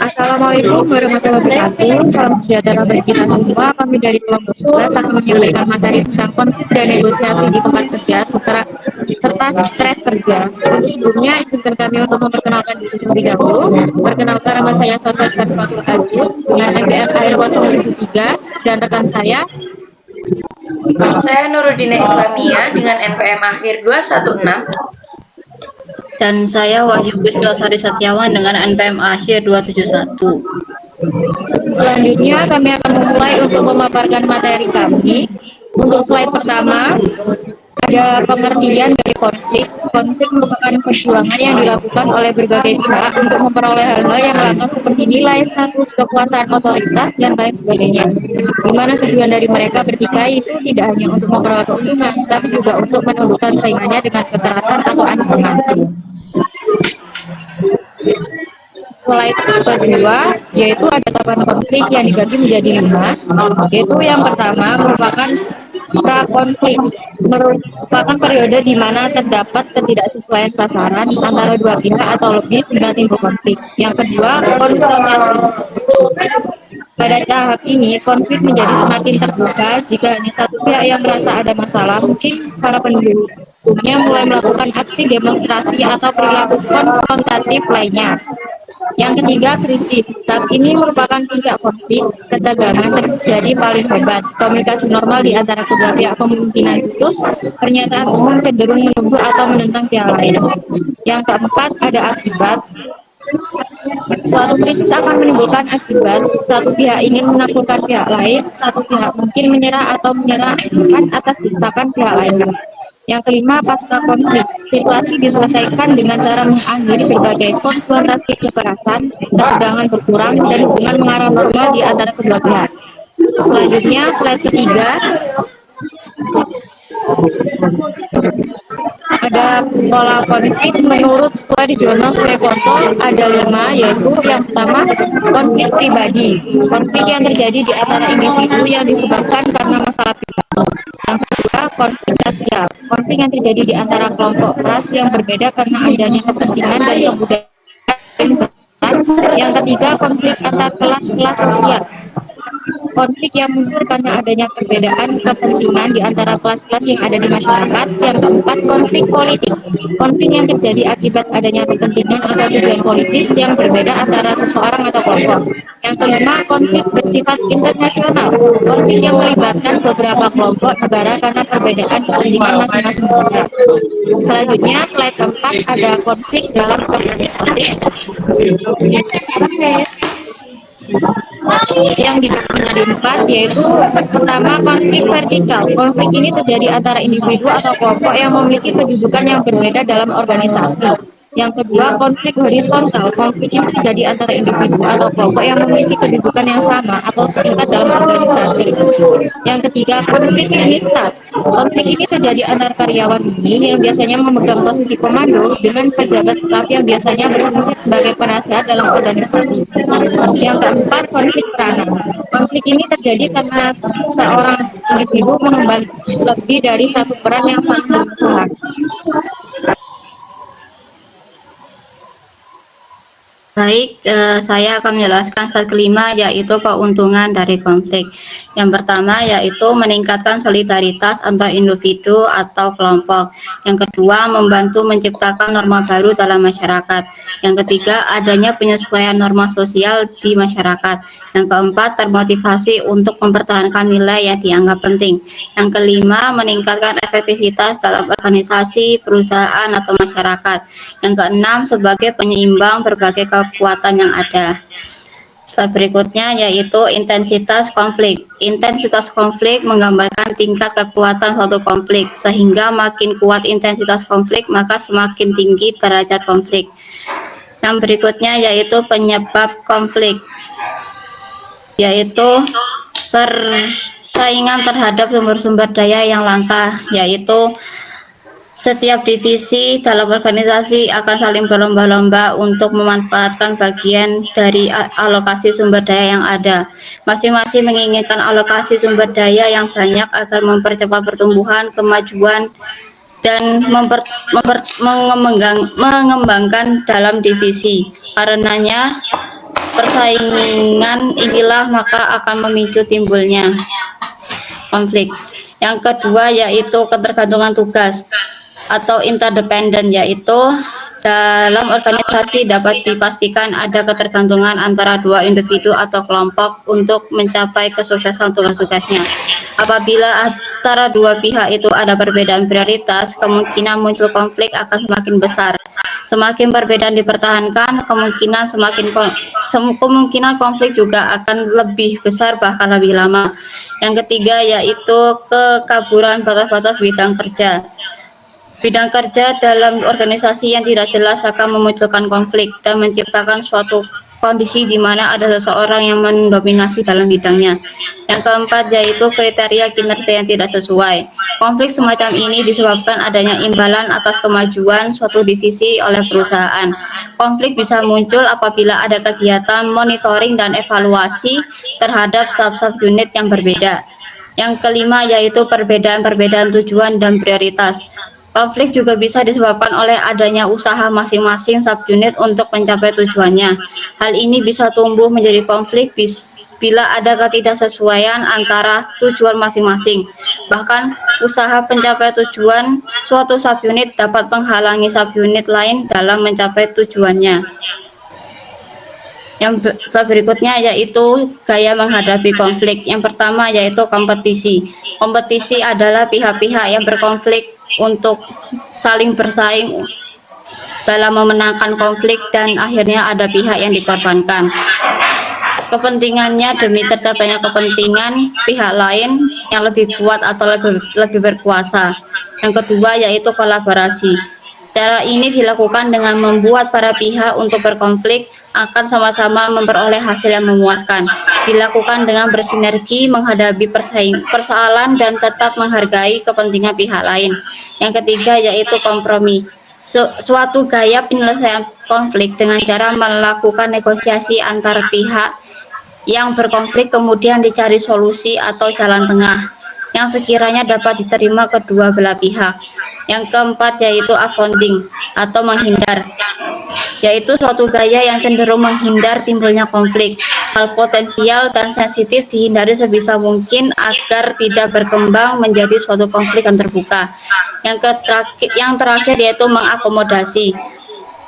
Assalamualaikum warahmatullahi wabarakatuh. Salam sejahtera bagi kita semua. Kami dari kelompok 11 akan menyampaikan materi tentang konflik dan negosiasi di tempat kerja serta stres kerja. Untuk sebelumnya, izinkan kami untuk memperkenalkan diri terlebih dahulu. Perkenalkan, nama saya Sosok Fatul Ajud dengan NPM akhir 073 dan rekan saya. Saya Nurudina Islamia dengan NPM akhir 216. Dan saya Wahyu Puspasari Setiawan dengan NPM akhir 271. Selanjutnya kami akan memulai untuk memaparkan materi kami. Untuk slide pertama, ada pengertian dari konflik. Konflik merupakan perjuangan yang dilakukan oleh berbagai pihak untuk memperoleh hal-hal yang langka seperti nilai, status, kekuasaan, otoritas, dan lain sebagainya. Di mana tujuan dari mereka bertikai itu tidak hanya untuk memperoleh keuntungan, tapi juga untuk menundukkan saingannya dengan kekerasan atau ancaman. Slide kedua, yaitu ada tahapan konflik yang dibagi menjadi 5, yaitu yang pertama merupakan prakonflik, merupakan periode di mana terdapat ketidaksesuaian sasaran antara dua pihak atau lebih sehingga timbul konflik. Yang kedua, konfrontasi. Pada tahap ini, konflik menjadi semakin terbuka jika hanya satu pihak yang merasa ada masalah. Mungkin para pendukungnya mulai melakukan aksi demonstrasi atau perilaku konfrontatif lainnya. Yang ketiga, krisis. Tahap ini merupakan puncak konflik. Ketegangan terjadi paling hebat. Komunikasi normal di antara kedua pihak kemungkinan putus. Pernyataan umum cenderung menuduh atau menentang pihak lain. Yang keempat, ada akibat. Suatu krisis akan menimbulkan akibat. Satu pihak ingin menaklukkan pihak lain, satu pihak mungkin menyerah atau menyerahkan atas desakan pihak lain. Yang kelima, pasca konflik. Situasi diselesaikan dengan cara mengakhiri berbagai konfrontasi kekerasan, ketegangan berkurang, dan hubungan mengarah normal di antara kedua pihak. Selanjutnya, slide ketiga. Ada pola konflik menurut Suarjono Swekonto, ada 5, yaitu yang pertama, konflik pribadi. Konflik yang terjadi di antara individu yang disebabkan karena masalah pribadi. Yang kedua, konflik rasial. Konflik yang terjadi di antara kelompok ras yang berbeda karena adanya kepentingan dan kebudayaan. Yang ketiga, konflik antar kelas sosial. Konflik yang muncul karena adanya perbedaan kepentingan di antara kelas-kelas yang ada di masyarakat. Yang keempat, konflik politik. Konflik yang terjadi akibat adanya kepentingan atau tujuan politis yang berbeda antara seseorang atau kelompok. Yang kelima, konflik bersifat internasional. Konflik yang melibatkan beberapa kelompok negara karena perbedaan kepentingan masing-masing negara. Selanjutnya, slide keempat, ada konflik dalam organisasi. Yang dibagi menjadi 4, yaitu pertama, konflik vertikal. Konflik ini terjadi antara individu atau kelompok yang memiliki kedudukan yang berbeda dalam organisasi. Yang kedua, konflik horizontal. Konflik ini terjadi antara individu atau kelompok yang memiliki kedudukan yang sama atau setingkat dalam organisasi. Yang ketiga, konflik ministar. Konflik ini terjadi antara karyawan ini yang biasanya memegang posisi komando dengan pejabat staf yang biasanya berfungsi sebagai penasehat dalam organisasi. Yang keempat, konflik peranan. Konflik ini terjadi karena seorang individu mengemban lebih dari satu peran yang saling berhubungan. Baik, saya akan menjelaskan slide kelima, yaitu keuntungan dari konflik. Yang pertama yaitu meningkatkan solidaritas antar individu atau kelompok. Yang kedua, membantu menciptakan norma baru dalam masyarakat. Yang ketiga, adanya penyesuaian norma sosial di masyarakat. Yang keempat, termotivasi untuk mempertahankan nilai yang dianggap penting. Yang kelima, meningkatkan efektivitas dalam organisasi, perusahaan, atau masyarakat. Yang keenam, sebagai penyeimbang berbagai kekuatan yang ada. Slide berikutnya yaitu intensitas konflik. Intensitas konflik menggambarkan tingkat kekuatan suatu konflik, sehingga makin kuat intensitas konflik, maka semakin tinggi derajat konflik. Yang berikutnya yaitu penyebab konflik, yaitu persaingan terhadap sumber-sumber daya yang langka, yaitu setiap divisi dalam organisasi akan saling berlomba-lomba untuk memanfaatkan bagian dari alokasi sumber daya yang ada. Masing-masing menginginkan alokasi sumber daya yang banyak agar mempercepat pertumbuhan, kemajuan, dan mengembangkan dalam divisi. Karenanya persaingan inilah maka akan memicu timbulnya konflik. Yang kedua yaitu ketergantungan tugas atau interdependent, yaitu dalam organisasi dapat dipastikan ada ketergantungan antara dua individu atau kelompok untuk mencapai kesuksesan tugas-tugasnya. Apabila antara dua pihak itu ada perbedaan prioritas, kemungkinan muncul konflik akan semakin besar. Semakin perbedaan dipertahankan, kemungkinan konflik juga akan lebih besar, bahkan lebih lama. Yang ketiga yaitu kekaburan batas-batas bidang kerja. Bidang kerja dalam organisasi yang tidak jelas akan memunculkan konflik dan menciptakan suatu kondisi di mana ada seseorang yang mendominasi dalam bidangnya. Yang keempat yaitu kriteria kinerja yang tidak sesuai. Konflik semacam ini disebabkan adanya imbalan atas kemajuan suatu divisi oleh perusahaan. Konflik bisa muncul apabila ada kegiatan monitoring dan evaluasi terhadap sub-sub unit yang berbeda. Yang kelima yaitu perbedaan-perbedaan tujuan dan prioritas. Konflik juga bisa disebabkan oleh adanya usaha masing-masing subunit untuk mencapai tujuannya. Hal ini bisa tumbuh menjadi konflik bila ada ketidaksesuaian antara tujuan masing-masing. Bahkan, usaha pencapaian tujuan suatu subunit dapat menghalangi subunit lain dalam mencapai tujuannya. Yang berikutnya yaitu gaya menghadapi konflik. Yang pertama yaitu kompetisi. Kompetisi adalah pihak-pihak yang berkonflik untuk saling bersaing dalam memenangkan konflik dan akhirnya ada pihak yang dikorbankan. Kepentingannya demi tercapainya kepentingan pihak lain yang lebih kuat atau lebih berkuasa. Yang kedua yaitu kolaborasi. Cara ini dilakukan dengan membuat para pihak untuk berkonflik akan sama-sama memperoleh hasil yang memuaskan. Dilakukan dengan bersinergi menghadapi persoalan dan tetap menghargai kepentingan pihak lain. Yang ketiga yaitu kompromi. Suatu gaya penyelesaian konflik dengan cara melakukan negosiasi antar pihak yang berkonflik, kemudian dicari solusi atau jalan tengah yang sekiranya dapat diterima kedua belah pihak. Yang keempat yaitu avoiding atau menghindar, yaitu suatu gaya yang cenderung menghindar timbulnya konflik. Hal potensial dan sensitif dihindari sebisa mungkin agar tidak berkembang menjadi suatu konflik yang terbuka. Yang terakhir yaitu mengakomodasi,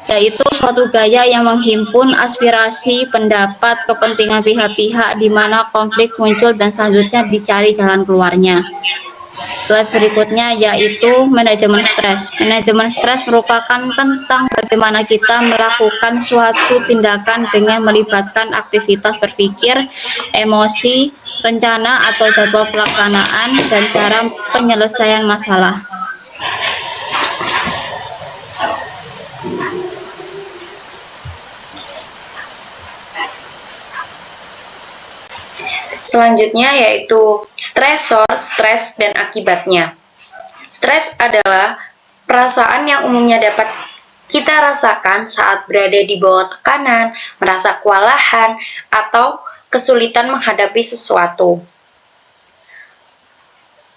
yaitu suatu gaya yang menghimpun aspirasi, pendapat, kepentingan pihak-pihak di mana konflik muncul dan selanjutnya dicari jalan keluarnya. Slide berikutnya yaitu manajemen stres. Manajemen stres merupakan tentang bagaimana kita melakukan suatu tindakan dengan melibatkan aktivitas berpikir, emosi, rencana atau jadwal pelaksanaan, dan cara penyelesaian masalah. Selanjutnya yaitu stresor, stres, dan akibatnya. Stres adalah perasaan yang umumnya dapat kita rasakan saat berada di bawah tekanan, merasa kewalahan, atau kesulitan menghadapi sesuatu.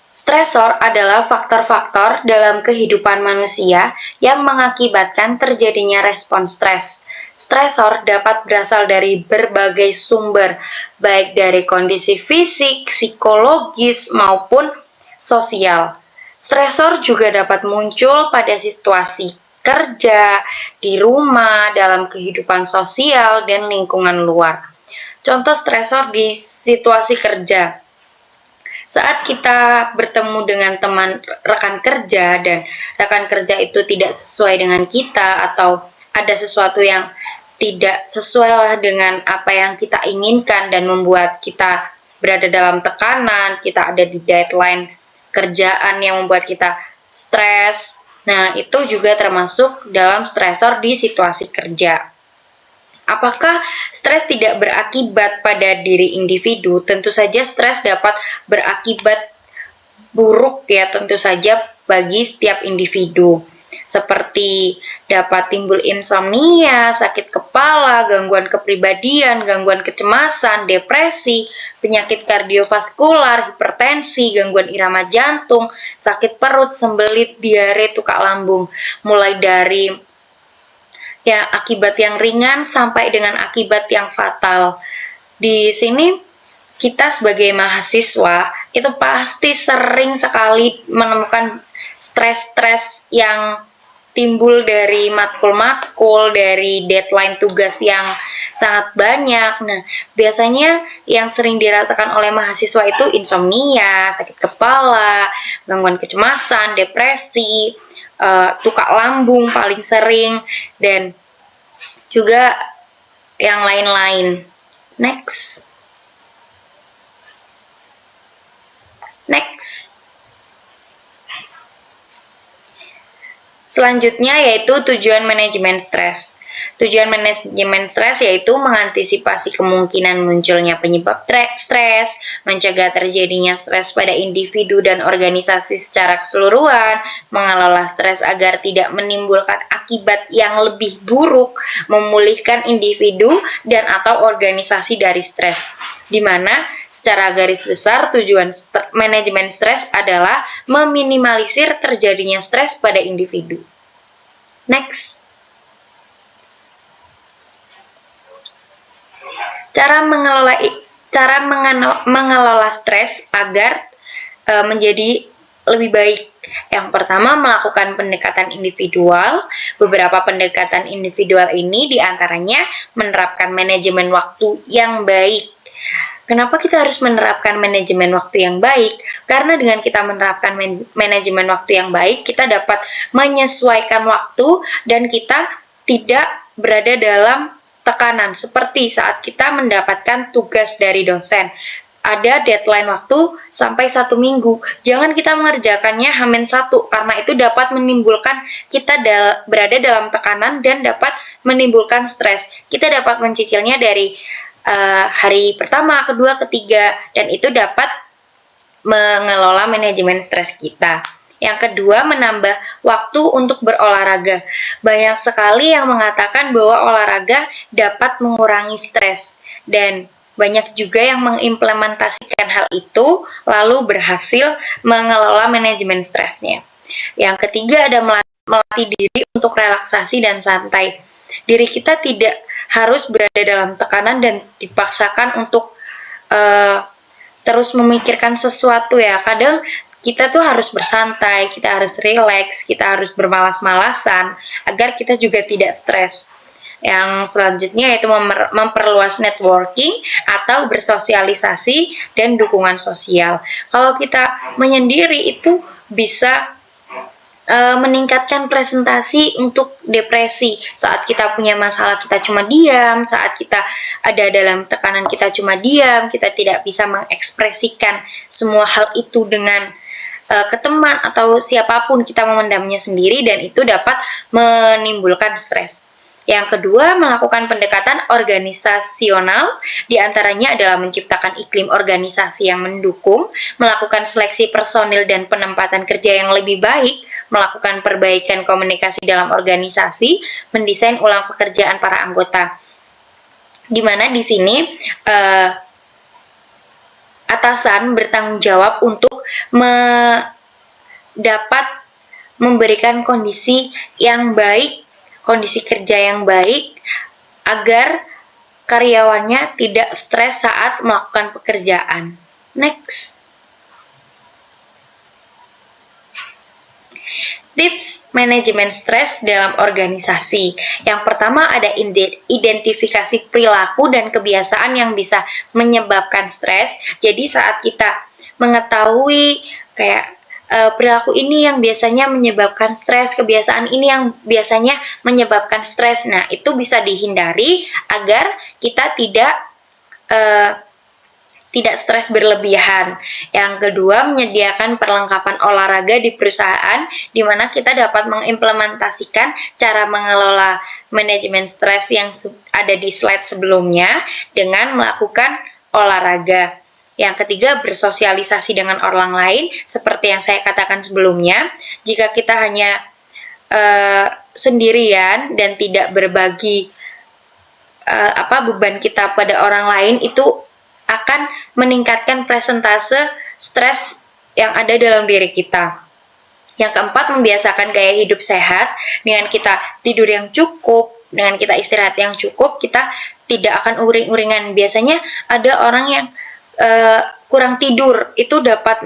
Stresor adalah faktor-faktor dalam kehidupan manusia yang mengakibatkan terjadinya respon stres. Stresor dapat berasal dari berbagai sumber, baik dari kondisi fisik, psikologis, maupun sosial. Stresor juga dapat muncul pada situasi kerja, di rumah, dalam kehidupan sosial, dan lingkungan luar. Contoh stresor di situasi kerja. Saat kita bertemu dengan rekan kerja dan rekan kerja itu tidak sesuai dengan kita atau ada sesuatu yang tidak sesuai dengan apa yang kita inginkan dan membuat kita berada dalam tekanan, kita ada di deadline kerjaan yang membuat kita stres. Nah, itu juga termasuk dalam stresor di situasi kerja. Apakah stres tidak berakibat pada diri individu? Tentu saja stres dapat berakibat buruk ya, tentu saja bagi setiap individu. seperti dapat timbul insomnia, sakit kepala, gangguan kepribadian, gangguan kecemasan, depresi, penyakit kardiovaskular, hipertensi, gangguan irama jantung, sakit perut, sembelit, diare, tukak lambung, mulai dari ya akibat yang ringan sampai dengan akibat yang fatal. Di sini kita sebagai mahasiswa itu pasti sering sekali menemukan stres-stres yang timbul dari matkul-matkul, dari deadline tugas yang sangat banyak. Nah, biasanya yang sering dirasakan oleh mahasiswa itu insomnia, sakit kepala, gangguan kecemasan, depresi, tukak lambung paling sering, dan juga yang lain-lain. Next. Selanjutnya yaitu tujuan manajemen stres. Tujuan manajemen stres yaitu mengantisipasi kemungkinan munculnya penyebab stres, mencegah terjadinya stres pada individu dan organisasi secara keseluruhan, mengelola stres agar tidak menimbulkan akibat yang lebih buruk, memulihkan individu dan atau organisasi dari stres. Di mana secara garis besar tujuan manajemen stres adalah meminimalisir terjadinya stres pada individu. Next. Cara mengelola stres agar menjadi lebih baik. Yang pertama, melakukan pendekatan individual. Beberapa pendekatan individual ini diantaranya menerapkan manajemen waktu yang baik. Kenapa kita harus menerapkan manajemen waktu yang baik? Karena dengan kita menerapkan manajemen waktu yang baik, kita dapat menyesuaikan waktu dan kita tidak berada dalam tekanan. Seperti saat kita mendapatkan tugas dari dosen, ada deadline waktu sampai 1 minggu. Jangan kita mengerjakannya H-1, karena itu dapat menimbulkan kita berada dalam tekanan dan dapat menimbulkan stres. Kita dapat mencicilnya dari hari pertama, kedua, ketiga, dan itu dapat mengelola manajemen stres kita. Yang kedua, menambah waktu untuk berolahraga. Banyak sekali yang mengatakan bahwa olahraga dapat mengurangi stres, dan banyak juga yang mengimplementasikan hal itu lalu berhasil mengelola manajemen stresnya. Yang ketiga, ada melatih diri untuk relaksasi dan santai. Diri kita tidak harus berada dalam tekanan dan dipaksakan untuk terus memikirkan sesuatu ya. Kadang kita tuh harus bersantai, kita harus rileks, kita harus bermalas-malasan agar kita juga tidak stres. Yang selanjutnya yaitu memperluas networking atau bersosialisasi dan dukungan sosial. Kalau kita menyendiri itu bisa meningkatkan presentasi untuk depresi. Saat kita punya masalah kita cuma diam, saat kita ada dalam tekanan kita cuma diam, kita tidak bisa mengekspresikan semua hal itu dengan ke teman atau siapapun, kita memendamnya sendiri dan itu dapat menimbulkan stres. Yang kedua, melakukan pendekatan organisasional, diantaranya adalah menciptakan iklim organisasi yang mendukung, melakukan seleksi personil dan penempatan kerja yang lebih baik, melakukan perbaikan komunikasi dalam organisasi, mendesain ulang pekerjaan para anggota. Di mana di sini atasan bertanggung jawab untuk dapat memberikan kondisi yang baik, kondisi kerja yang baik agar karyawannya tidak stres saat melakukan pekerjaan. Next. Tips manajemen stres dalam organisasi. Yang pertama ada identifikasi perilaku dan kebiasaan yang bisa menyebabkan stres. Jadi saat kita mengetahui kayak perilaku ini yang biasanya menyebabkan stres, kebiasaan ini yang biasanya menyebabkan stres. Nah, itu bisa dihindari agar kita tidak stres berlebihan. Yang kedua, menyediakan perlengkapan olahraga di perusahaan di mana kita dapat mengimplementasikan cara mengelola manajemen stres yang ada di slide sebelumnya dengan melakukan olahraga. Yang ketiga, bersosialisasi dengan orang lain, seperti yang saya katakan sebelumnya. Jika kita hanya sendirian dan tidak berbagi beban kita pada orang lain, itu akan meningkatkan presentase stres yang ada dalam diri kita. Yang keempat, membiasakan gaya hidup sehat. Dengan kita tidur yang cukup, dengan kita istirahat yang cukup, kita tidak akan uring-uringan. Biasanya ada orang yang kurang tidur, itu dapat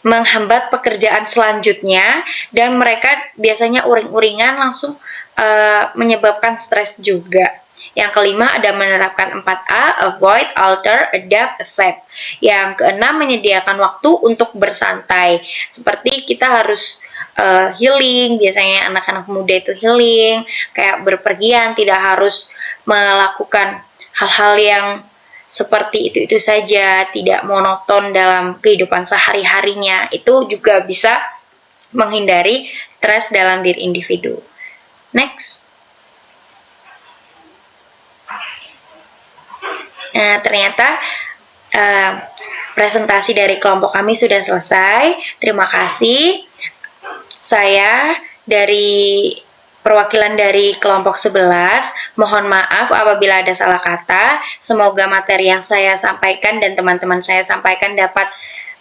menghambat pekerjaan selanjutnya, dan mereka biasanya uring-uringan langsung menyebabkan stres juga. Yang kelima, ada menerapkan 4A, avoid, alter, adapt, accept. Yang keenam, menyediakan waktu untuk bersantai. Seperti kita harus healing, biasanya anak-anak muda itu healing, kayak berpergian, tidak harus melakukan hal-hal yang seperti itu saja, tidak monoton dalam kehidupan sehari-harinya. Itu juga bisa menghindari stres dalam diri individu. Next. Nah, ternyata presentasi dari kelompok kami sudah selesai. Terima kasih. Saya dari perwakilan dari kelompok 11, mohon maaf apabila ada salah kata. Semoga materi yang saya sampaikan dan teman-teman saya sampaikan dapat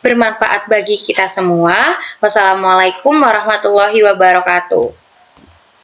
bermanfaat bagi kita semua. Wassalamualaikum warahmatullahi wabarakatuh.